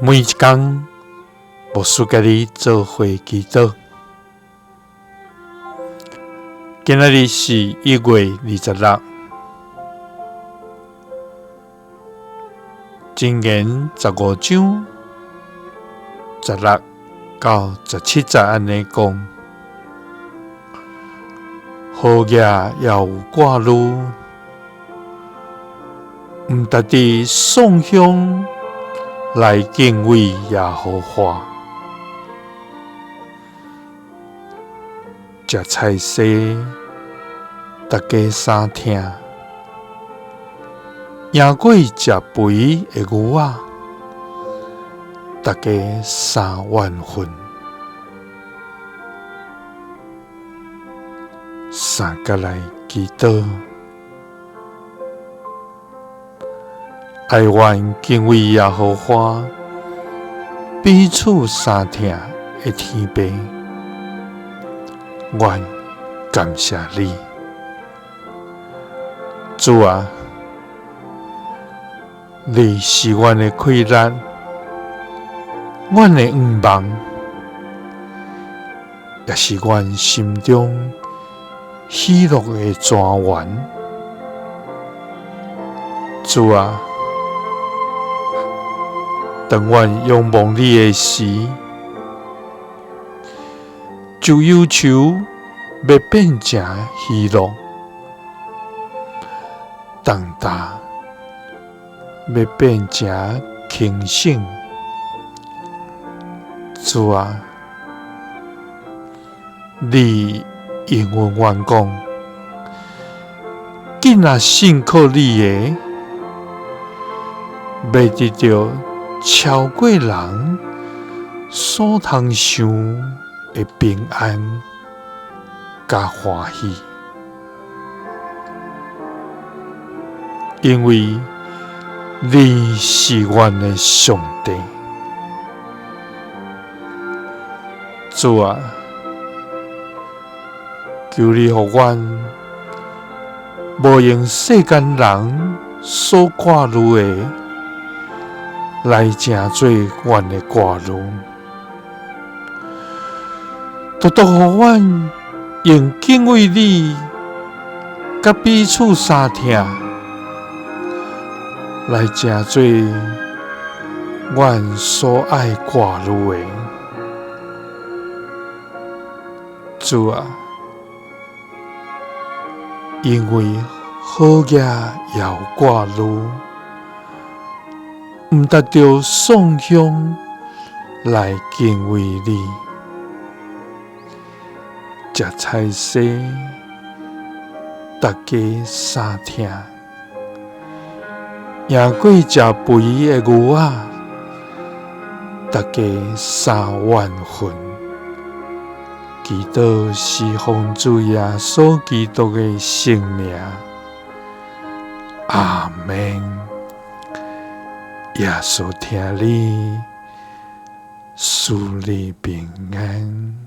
每一天，牧师甲你做伙祈祷。今仔日是1月26，箴言15章16到17節安尼講：好嘢也有掛慮，毋值得送香來敬畏耶和華。食菜色，大家三聽；贏過食肥的牛仔，大家三萬分。三個來祈禱，愛願敬畏耶和華，彼此相聽的天父，願感謝你，主啊！你是阮的快樂，阮的願望，也是阮心中喜樂的泉源。主啊！當阮仰望你的時，就憂愁要變成喜樂，重擔要變成輕省。主啊！你應允阮講，囡仔信靠你的，要得到超過人所通想的平安甲歡喜，因為你是阮的上帝。主啊！求你予阮無用世間人所掛慮的來成做阮的掛慮，獨獨予阮用敬畏你甲彼此相聽來成做阮所愛掛慮的。主啊！因為好嘢也有掛慮，毋值得送香來敬畏你。食菜色，大家相聽；贏過食肥的牛仔，大家三萬分。祈禱是奉主耶穌基督的聖名，阿們。耶穌聽你，賜你平安。